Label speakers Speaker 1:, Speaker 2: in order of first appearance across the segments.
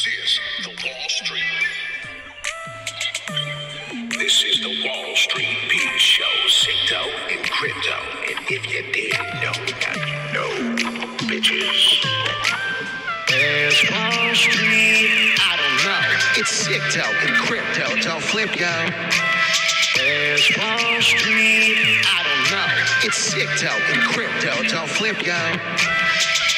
Speaker 1: is the Wall Street. This is the Wall Street Beat Show, Crypto and Crypto. And if you didn't know, now you know, bitches. There's Wall Street, I don't know. It's Crypto and Crypto, don't flip, yo. There's Wall Street, I don't know. It's Crypto and Crypto, don't flip, yo.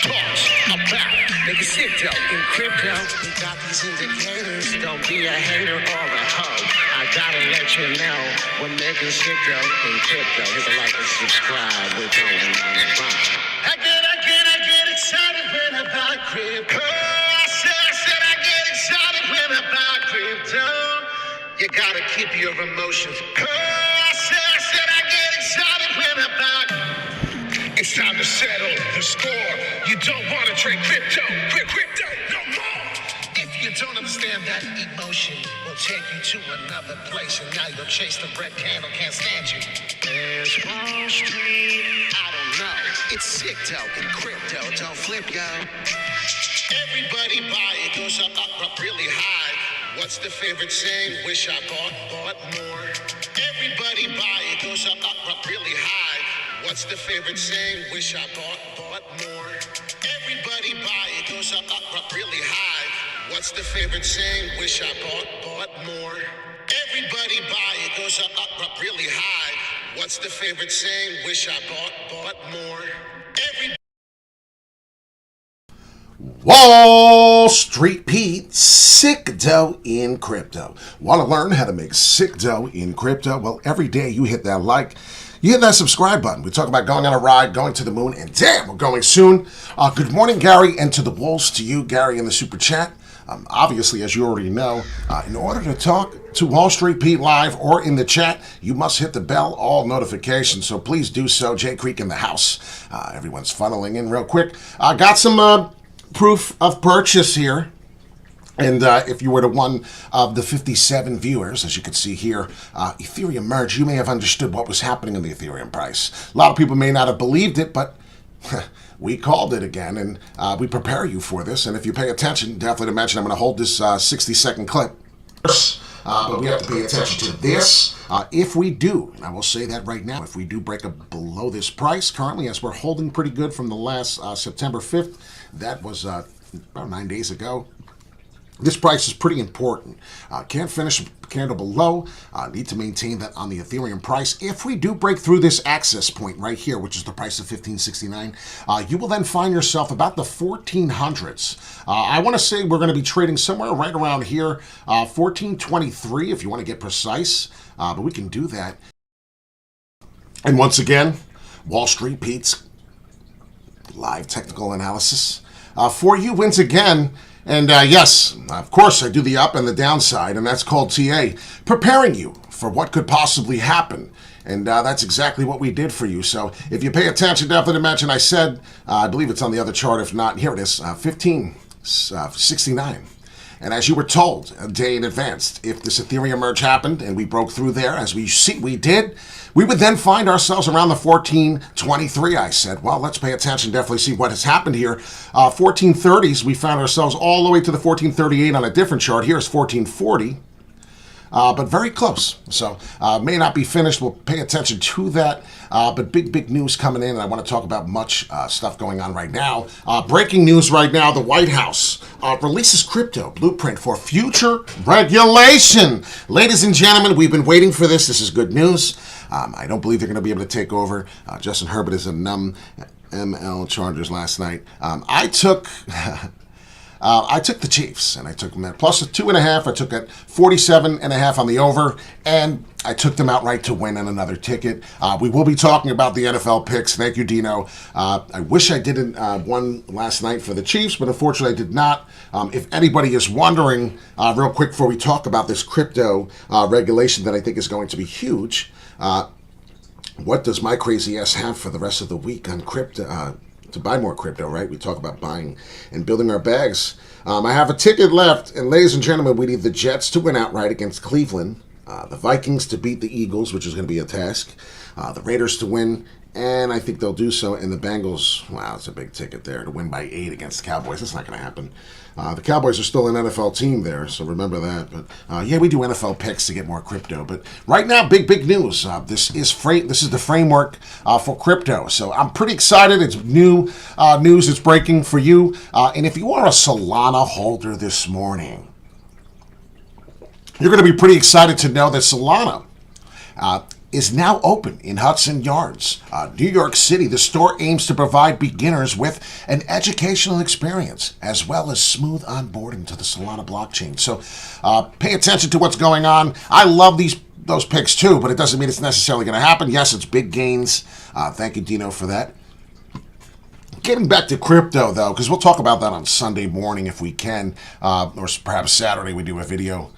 Speaker 1: Pause, I'm back. Make it Crypto and Crypto. We got these indicators, don't be a hater or a hoe. I gotta let you know, we're making Crypto and Crypto. Hit the like and subscribe, we're going on the run. I get excited when I buy crypto. I said I get excited when I buy crypto. You gotta keep your emotions. I said I get excited when I buy. It's time to settle the score. You don't wanna trade crypto no more. If you don't understand that emotion, will take you to another place, and now you'll chase the red candle, can't stand you. There's Wall Street, I don't know. It's Crypto and Crypto, don't flip, yo. Everybody buy it, goes up really high. What's the favorite saying? Wish I bought more. Everybody buy it, goes up really high. What's the favorite saying? Wish I bought more. Everybody buy it, goes up really high. What's the favorite saying? Wish I bought more. Everybody buy it, goes up really high. What's the favorite saying? Wish I bought more.
Speaker 2: Wall Street Pete, sick dough in crypto. Want to learn how to make sick dough in crypto? Well, every day you hit that like, you hit that subscribe button. We talk about going on a ride, going to the moon, and damn, we're going soon. Good morning, Gary, and to the wolves, to you, Gary, in the super chat. Obviously, as you already know, in order to talk to Wall Street Pete live or in the chat, you must hit the bell, all notifications. So please do so. Jay Creek in the house. Everyone's funneling in real quick. Got some proof of purchase here. And if you were to one of the 57 viewers, as you can see here, Ethereum merge, you may have understood what was happening in the Ethereum price. A lot of people may not have believed it, but we called it again, and we prepare you for this. And if you pay attention, definitely to mention, I'm going to hold this 60-second clip. But we have to pay attention to this. If we do, and I will say that right now, if we do break below this price currently, as we're holding pretty good from the last September 5th, that was about 9 days ago. This price is pretty important. Can't finish a candle below. Need to maintain that on the Ethereum price. If we do break through this access point right here, which is the price of $15.69, you will then find yourself about the 1400s. I want to say we're going to be trading somewhere right around here, 1423 if you want to get precise, but we can do that. And once again, Wall Street Pete's live technical analysis for you once again. And yes, of course, I do the up and the downside, and that's called TA, preparing you for what could possibly happen. And that's exactly what we did for you. So if you pay attention, definitely to mention, I said, I believe it's on the other chart. If not, here it is, 1569. And as you were told a day in advance, if this Ethereum merge happened and we broke through there, as we see we did, we would then find ourselves around the 1423. I said, well, let's pay attention, definitely see what has happened here. 1430s, we found ourselves all the way to the 1438 on a different chart. Here's 1440. But very close. So may not be finished. We'll pay attention to that. But big news coming in, and I want to talk about much stuff going on right now. Breaking news right now, the White House releases crypto blueprint for future regulation. Ladies and gentlemen, we've been waiting for this. This is good news. I don't believe they're going to be able to take over. Justin Herbert is a ML Chargers last night. I took the Chiefs, and I took them at plus a 2.5. I took at 47.5 on the over, and I took them outright to win on another ticket. We will be talking about the NFL picks. Thank you, Dino. I wish I didn't won last night for the Chiefs, but unfortunately I did not. If anybody is wondering, real quick before we talk about this crypto regulation that I think is going to be huge, what does my crazy ass have for the rest of the week on crypto? To buy more crypto, right? We talk about buying and building our bags. I have a ticket left, and ladies and gentlemen, we need the Jets to win outright against Cleveland, the Vikings to beat the Eagles, which is going to be a task, the Raiders to win And I think they'll do so. And the Bengals, wow, it's a big ticket there to win by 8 against the Cowboys. That's not going to happen. The Cowboys are still an NFL team there, so remember that. But yeah, we do NFL picks to get more crypto. But right now, big news. This is the framework for crypto. So I'm pretty excited. It's new news. It's breaking for you. And if you are a Solana holder this morning, you're going to be pretty excited to know that Solana is now open in Hudson Yards, New York City. The store aims to provide beginners with an educational experience as well as smooth onboarding to the Solana blockchain. So pay attention to what's going on. I love those picks too, but it doesn't mean it's necessarily going to happen. Yes, it's big gains. Thank you, Dino, for that. Getting back to crypto, though, because we'll talk about that on Sunday morning if we can, or perhaps Saturday we do a video.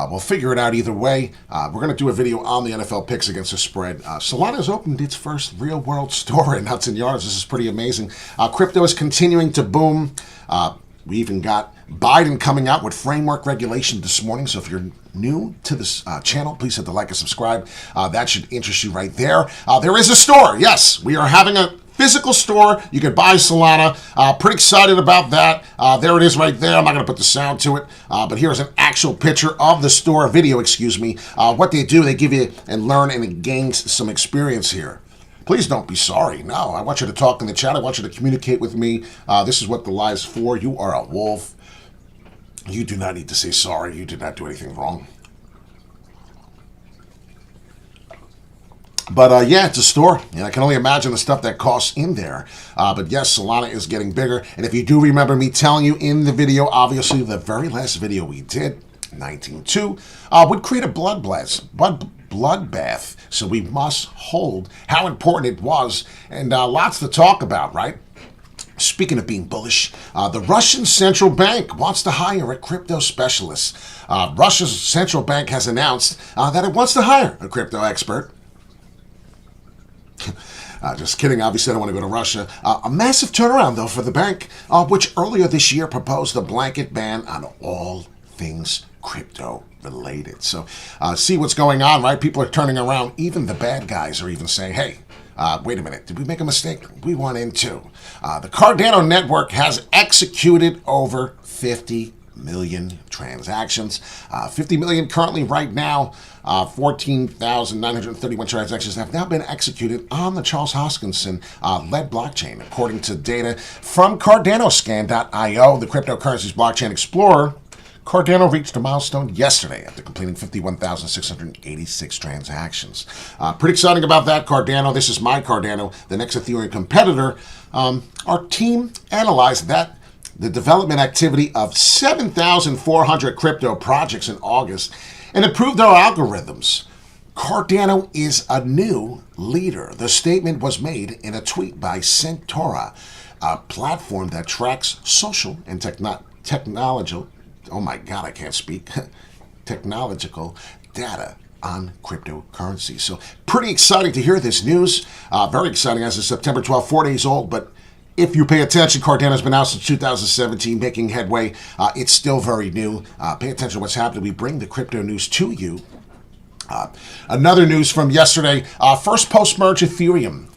Speaker 2: We'll figure it out either way. We're going to do a video on the NFL picks against the spread. Solana has opened its first real-world store in Hudson Yards. This is pretty amazing. Crypto is continuing to boom. We even got Biden coming out with framework regulation this morning. So if you're new to this channel, please hit the like and subscribe. That should interest you right there. There is a store. Yes, we are having a physical store. You can buy Solana. Pretty excited about that. There it is right there. I'm not going to put the sound to it, but here's an actual picture of the store, video, excuse me. What they do, they give you and learn and gain some experience here. Please don't be sorry. No, I want you to talk in the chat. I want you to communicate with me. This is what the lie is for. You are a wolf. You do not need to say sorry. You did not do anything wrong. But yeah, it's a store, and I can only imagine the stuff that costs in there. But yes, Solana is getting bigger. And if you do remember me telling you in the video, obviously the very last video we did, 19.2, would create a bloodbath. So we must hold how important it was, and lots to talk about, right? Speaking of being bullish, the Russian central bank wants to hire a crypto specialist. Russia's central bank has announced that it wants to hire a crypto expert. Just kidding. Obviously, I don't want to go to Russia. A massive turnaround, though, for the bank, which earlier this year proposed a blanket ban on all things crypto related. So see what's going on, right? People are turning around. Even the bad guys are even saying, hey, wait a minute. Did we make a mistake? We want in too. The Cardano network has executed over 50 million transactions. 50 million currently right now. 14,931 transactions have now been executed on the Charles Hoskinson led blockchain, according to data from CardanoScan.io, the cryptocurrencies blockchain explorer. Cardano reached a milestone yesterday after completing 51,686 transactions. Pretty exciting about that, Cardano. This is my Cardano, the next Ethereum competitor. Our team analyzed the development activity of 7,400 crypto projects in August and improved our algorithms. Cardano is a new leader. The statement was made in a tweet by Centaura, a platform that tracks social and technological, oh my God, I can't speak, technological data on cryptocurrency. So pretty exciting to hear this news. Very exciting as of September 12th, 4 days old, but if you pay attention, Cardano's been out since 2017, making headway. It's still very new. Pay attention to what's happening. We bring the crypto news to you. Another news from yesterday, first post-merge Ethereum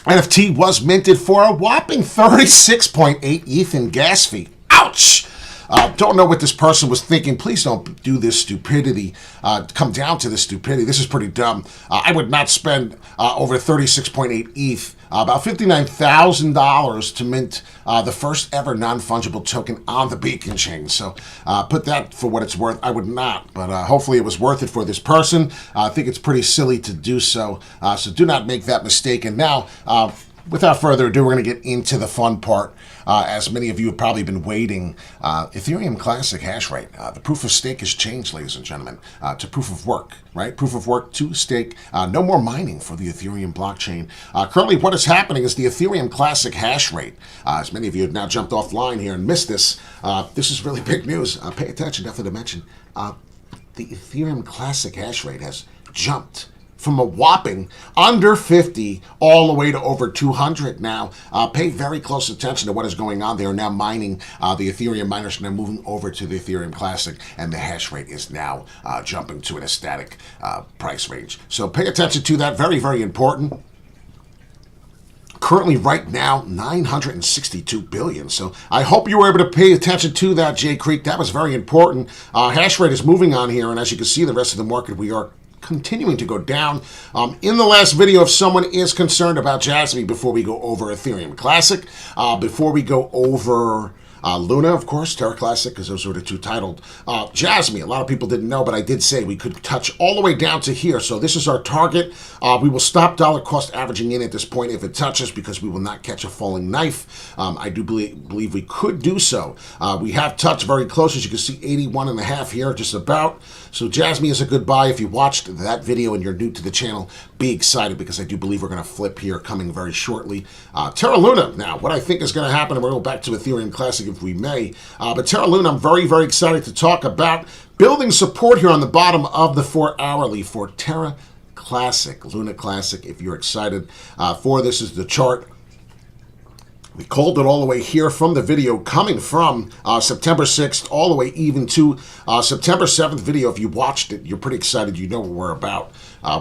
Speaker 2: NFT was minted for a whopping 36.8 ETH in gas fee. Ouch! Don't know what this person was thinking. Please don't do this stupidity. Come down to this stupidity. This is pretty dumb. I would not spend over 36.8 ETH, about $59,000 to mint the first ever non-fungible token on the Beacon chain. So put that for what it's worth. I would not, but hopefully it was worth it for this person. I think it's pretty silly to do so. So do not make that mistake. And now, without further ado, we're going to get into the fun part. As many of you have probably been waiting, Ethereum Classic hash rate. The proof of stake has changed, ladies and gentlemen, to proof of work, right? Proof of work to stake. No more mining for the Ethereum blockchain. Currently, what is happening is the Ethereum Classic hash rate. As many of you have now jumped offline here and missed this. This is really big news. Pay attention, definitely to mention. The Ethereum Classic hash rate has jumped from a whopping under 50 all the way to over 200 now. Pay very close attention to what is going on. They are now mining the Ethereum miners, and they're moving over to the Ethereum Classic, and the hash rate is now jumping to an ecstatic price range. So pay attention to that. Very, very important. Currently, right now, 962 billion. So I hope you were able to pay attention to that, Jay Creek. That was very important. Hash rate is moving on here, and as you can see, the rest of the market, we are continuing to go down. In the last video, if someone is concerned about Jasmine, before we go over Ethereum Classic, before we go over Luna, of course, Terra Classic, because those were the two titled. Jasmine, a lot of people didn't know, but I did say we could touch all the way down to here. So this is our target. We will stop dollar cost averaging in at this point if it touches, because we will not catch a falling knife. I do believe we could do so. We have touched very close, as you can see, 81.5 here, just about. So Jasmine is a good buy. If you watched that video and you're new to the channel, be excited, because I do believe we're going to flip here coming very shortly. Terra Luna, now, what I think is going to happen, and we'll go back to Ethereum Classic if we may, but Terra Luna, I'm very, very excited to talk about building support here on the bottom of the 4 hourly for Terra Classic, Luna Classic. If you're excited for this, is the chart. We called it all the way here from the video coming from September 6th all the way even to September 7th video. If you watched it, you're pretty excited. You know what we're about.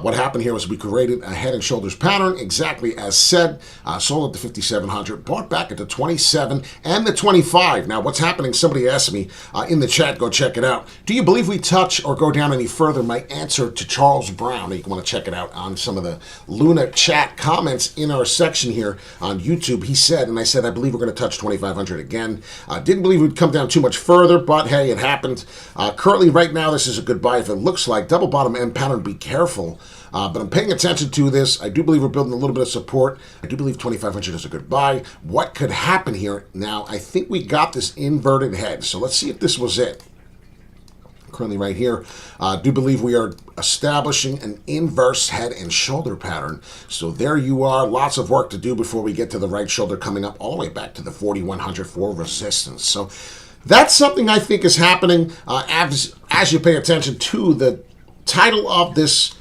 Speaker 2: What happened here was we created a head and shoulders pattern, exactly as said. Sold at the 5,700, bought back at the 27 and the 25. Now, what's happening? Somebody asked me in the chat, go check it out. Do you believe we touch or go down any further? My answer to Charles Brown, you want to check it out on some of the Luna chat comments in our section here on YouTube. He said, and I said, I believe we're going to touch 2,500 again. Didn't believe we'd come down too much further, but hey, it happened. Currently, right now, this is a good buy. If it looks like double bottom end pattern, be careful. But I'm paying attention to this. I do believe we're building a little bit of support. I do believe 2,500 is a good buy. What could happen here? Now, I think we got this inverted head. So let's see if this was it. Currently right here, I do believe we are establishing an inverse head and shoulder pattern. So there you are. Lots of work to do before we get to the right shoulder, coming up all the way back to the 4,100 for resistance. So that's something I think is happening as you pay attention to the title of this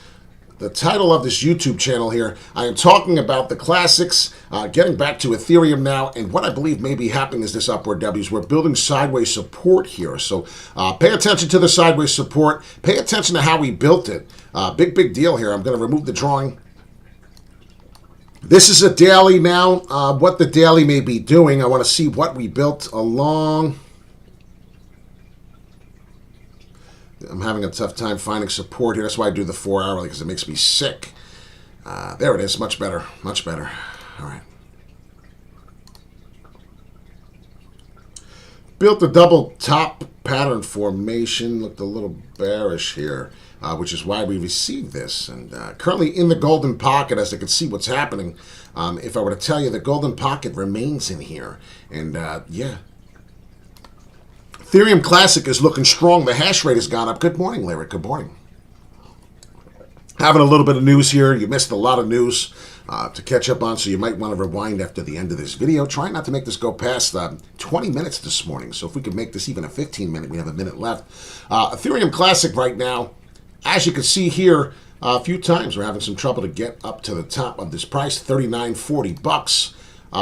Speaker 2: YouTube channel here. I am talking about the classics, getting back to Ethereum now, and what I believe may be happening is this upward W's. We're building sideways support here, so pay attention to the sideways support. Pay attention to how we built it. Big deal here. I'm going to remove the drawing. This is a daily now. What the daily may be doing, I want to see what we built along. I'm having a tough time finding support here. That's why I do the 4 hourly, because it makes me sick. There it is. Much better. Much better. All right. Built a double top pattern formation. Looked a little bearish here, which is why we received this. And currently in the golden pocket, as you can see what's happening. If I were to tell you, the golden pocket remains in here. And yeah. Ethereum Classic is looking strong. The hash rate has gone up. Good morning, Larry. Good morning. Having a little bit of news here. You missed a lot of news to catch up on, so you might want to rewind after the end of this video. Try not to make this go past 20 minutes this morning. So if we could make this even a 15-minute, we have a minute left. Ethereum Classic right now, as you can see here, a few times we're having some trouble to get up to the top of this price, $39.40.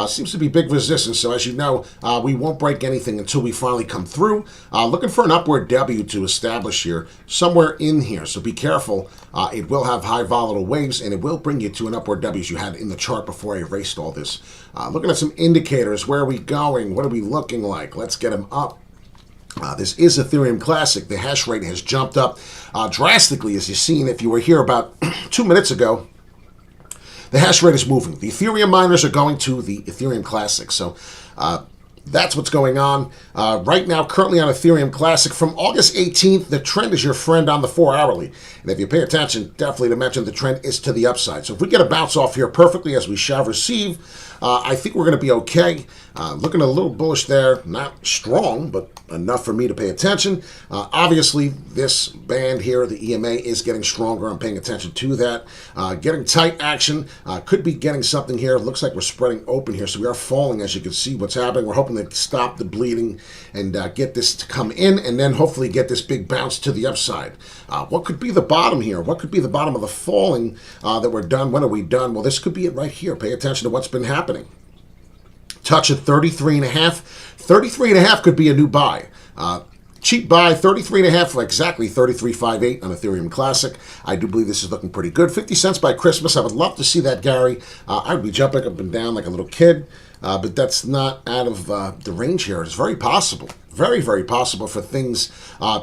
Speaker 2: Seems to be big resistance, so as you know, we won't break anything until we finally come through. Looking for an upward W to establish here, somewhere in here, so be careful. It will have high volatile waves, and it will bring you to an upward W as you had in the chart before I erased all this. Looking at some indicators. Where are we going? What are we looking like? Let's get them up. This is Ethereum Classic. The hash rate has jumped up drastically, as you've seen if you were here about 2 minutes ago. The hash rate is moving. The Ethereum miners are going to the Ethereum Classic. So that's what's going on. Right now, currently on Ethereum Classic, from August 18th, the trend is your friend on the 4 hourly. And if you pay attention, definitely to mention the trend is to the upside. So if we get a bounce off here perfectly, as we shall receive, I think we're going to be okay. Looking a little bullish there. Not strong, but enough for me to pay attention. Obviously, this band here, the EMA, is getting stronger. I'm paying attention to that. Getting tight action. Could be getting something here. Looks like we're spreading open here, so we are falling, as you can see what's happening. We're hoping looking to stop the bleeding and get this to come in, and then hopefully get this big bounce to the upside. What could be the bottom here? What could be the bottom of the falling that we're done? When are we done? Well, this could be it right here. Pay attention to what's been happening. Touch at 33.5. 33.5 could be a new buy. Cheap buy, 33.5 for exactly 33.58 on Ethereum Classic. I do believe this is looking pretty good. 50 cents by Christmas. I would love to see that, Gary. I would be jumping up and down like a little kid, but that's not out of the range here. It's very possible. Very, very possible for things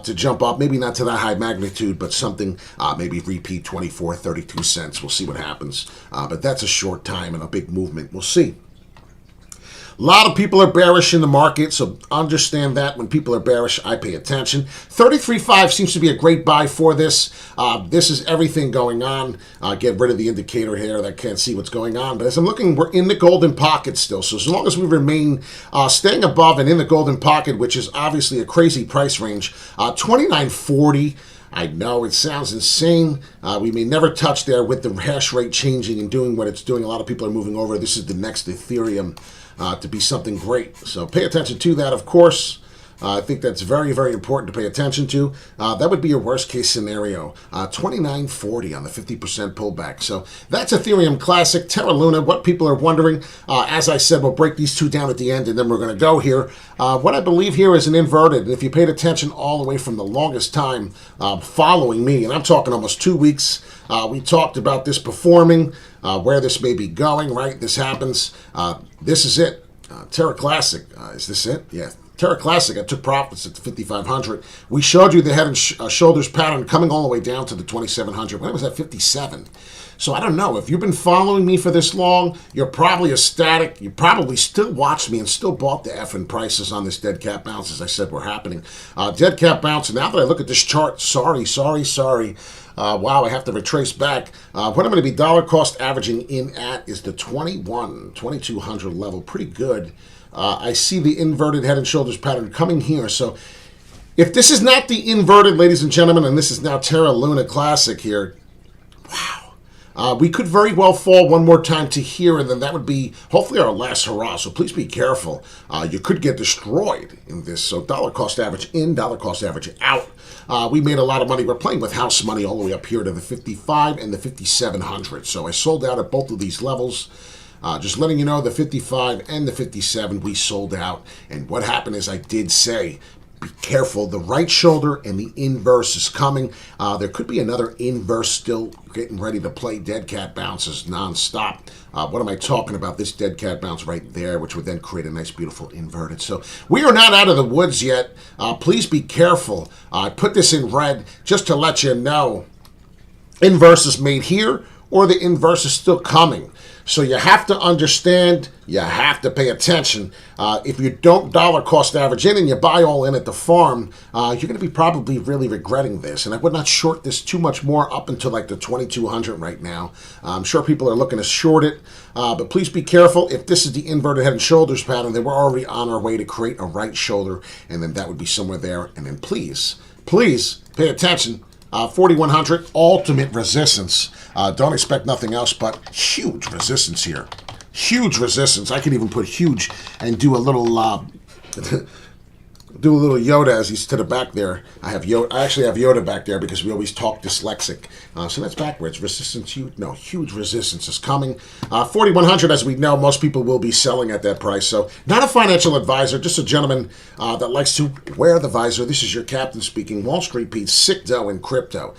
Speaker 2: to jump up. Maybe not to that high magnitude, but something, maybe repeat 24, 32 cents. We'll see what happens. But that's a short time and a big movement. We'll see. A lot of people are bearish in the market, so understand that when people are bearish, I pay attention. 33.5 seems to be a great buy for this. This is everything going on. Get rid of the indicator here that can't see what's going on. But as I'm looking, we're in the golden pocket still. So as long as we remain staying above and in the golden pocket, which is obviously a crazy price range, 29.40. I know it sounds insane. We may never touch there with the hash rate changing and doing what it's doing. A lot of people are moving over. This is the next Ethereum to be something great. So pay attention to that, of course. I think that's very, very important to pay attention to. That would be your worst case scenario. 29.40 on the 50% pullback. So that's Ethereum Classic. Terra Luna, what people are wondering, as I said, we'll break these two down at the end and then we're going to go here. What I believe here is an inverted. And if you paid attention all the way from the longest time following me, and I'm talking almost 2 weeks, we talked about this performing, where this may be going, right? This happens. This is it. Terra Classic. Is this it? Yeah. Terra Classic, I took profits at the 5,500. We showed you the head and shoulders pattern coming all the way down to the 2,700. When was that? 57. So I don't know. If you've been following me for this long, you're probably ecstatic. You probably still watched me and still bought the effing prices on this dead cat bounce, as I said were happening. Dead cat bounce. And now that I look at this chart, sorry. Wow, I have to retrace back. What I'm going to be dollar cost averaging in at is the 2,200 level. Pretty good. I see the inverted head and shoulders pattern coming here. So if this is not the inverted, ladies and gentlemen, and this is now Terra Luna Classic here, wow. We could very well fall one more time to here, and then that would be hopefully our last hurrah. So please be careful. You could get destroyed in this. So dollar cost average in, dollar cost average out. We made a lot of money. We're playing with house money all the way up here to the 55 and the 5,700. So I sold out at both of these levels. Just letting you know, the 55 and the 57, we sold out. And what happened is I did say, be careful. The right shoulder and the inverse is coming. There could be another inverse still getting ready to play dead cat bounces nonstop. What am I talking about? This dead cat bounce right there, which would then create a nice, beautiful inverted. So we are not out of the woods yet. Please be careful. I put this in red just to let you know. Inverse is made here, or the inverse is still coming. So you have to understand, you have to pay attention. If you don't dollar cost average in and you buy all in at the farm, you're going to be probably really regretting this. And I would not short this too much more up until like the 2,200 right now. I'm sure people are looking to short it, but please be careful. If this is the inverted head and shoulders pattern, then we're already on our way to create a right shoulder, and then that would be somewhere there. And then please pay attention. 4,100 ultimate resistance. Don't expect nothing else but huge resistance here. Huge resistance. I could even put huge and do a little do a little Yoda as he's to the back there. I actually have Yoda back there because we always talk dyslexic. So that's backwards. Resistance, huge resistance is coming. 4,100, as we know, most people will be selling at that price. So not a financial advisor, just a gentleman that likes to wear the visor. This is your captain speaking. Wall Street Pete, sick dough in crypto.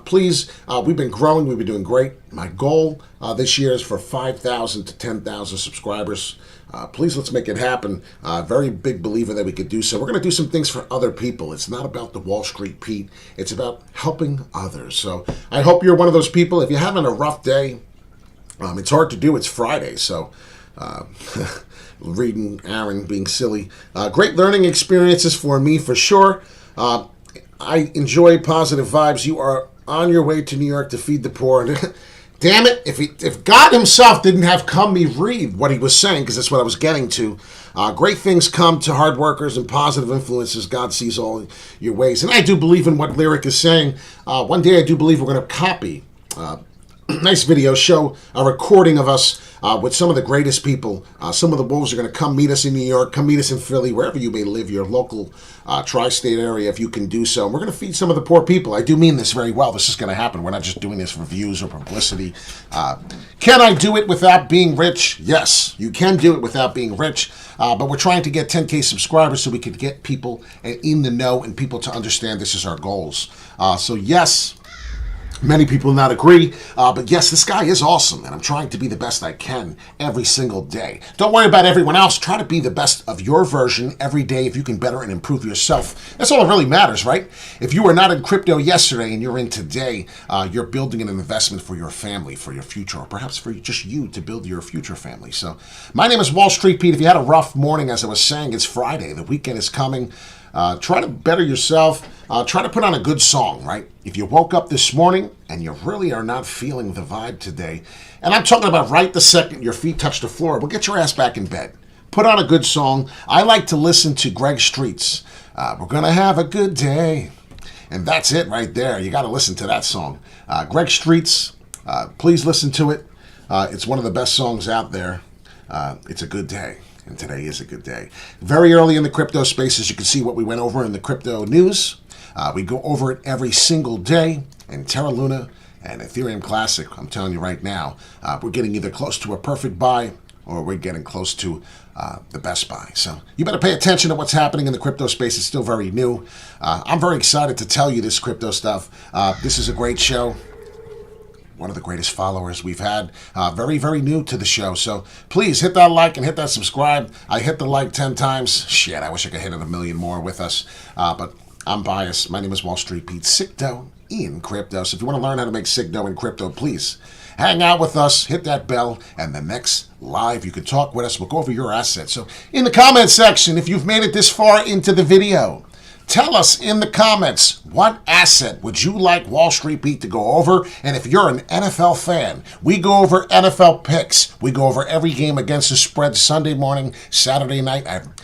Speaker 2: Please, we've been growing. We've been doing great. My goal this year is for 5,000 to 10,000 subscribers. Please, let's make it happen. Very big believer that we could do so. We're going to do some things for other people. It's not about the Wall Street Pete. It's about helping others. So I hope you're one of those people. If you're having a rough day, it's hard to do. It's Friday, so reading Aaron being silly. Great learning experiences for me, for sure. I enjoy positive vibes. You are on your way to New York to feed the poor. Damn it, if God himself didn't have come me read what he was saying, because that's what I was getting to. Great things come to hard workers and positive influences. God sees all your ways. And I do believe in what Lyric is saying. One day I do believe we're going to copy nice video show a recording of us with some of the greatest people. Some of the Wolves are going to come meet us in New York, come meet us in Philly, wherever you may live, your local tri-state area, if you can do so. And we're going to feed some of the poor people. I do mean this very well. This is going to happen. We're not just doing this for views or publicity. Can I do it without being rich? Yes, you can do it without being rich. But we're trying to get 10K subscribers so we can get people in the know and people to understand this is our goals. So yes, many people not agree, but yes, this guy is awesome, and I'm trying to be the best I can every single day. Don't worry about everyone else. Try to be the best of your version every day if you can better and improve yourself. That's all that really matters, right? If you were not in crypto yesterday and you're in today, you're building an investment for your family, for your future, or perhaps for just you to build your future family. So my name is Wall Street Pete. If you had a rough morning, as I was saying, it's Friday. The weekend is coming. Try to better yourself. Try to put on a good song, right? If you woke up this morning and you really are not feeling the vibe today, and I'm talking about right the second your feet touch the floor, well, get your ass back in bed. Put on a good song. I like to listen to Greg Street's We're Gonna Have a Good Day. And that's it right there. You got to listen to that song. Greg Street's, please listen to it. It's one of the best songs out there. It's a good day. And today is a good day. Very early in the crypto space, as you can see what we went over in the crypto news. We go over it every single day. And Terra Luna and Ethereum Classic, I'm telling you right now, we're getting either close to a perfect buy or we're getting close to the best buy. So you better pay attention to what's happening in the crypto space. It's still very new. I'm very excited to tell you this crypto stuff. This is a great show. One of the greatest followers we've had. Very, very new to the show. So please hit that like and hit that subscribe. I hit the like 10 times. Shit, I wish I could hit it 1 million more with us. But I'm biased. My name is Wall Street Pete. Sick dough in crypto. So if you want to learn how to make sick dough in crypto, please hang out with us. Hit that bell. And the next live, you can talk with us. We'll go over your assets. So in the comment section, if you've made it this far into the video, tell us in the comments, what asset would you like Wall Street Pete to go over? And if you're an NFL fan, we go over NFL picks. We go over every game against the spread Sunday morning, Saturday night. I'm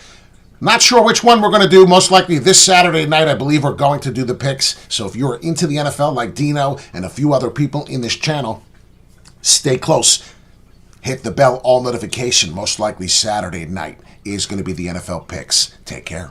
Speaker 2: not sure which one we're going to do. Most likely this Saturday night, I believe we're going to do the picks. So if you're into the NFL like Dino and a few other people in this channel, stay close. Hit the bell, all notification. Most likely Saturday night is going to be the NFL picks. Take care.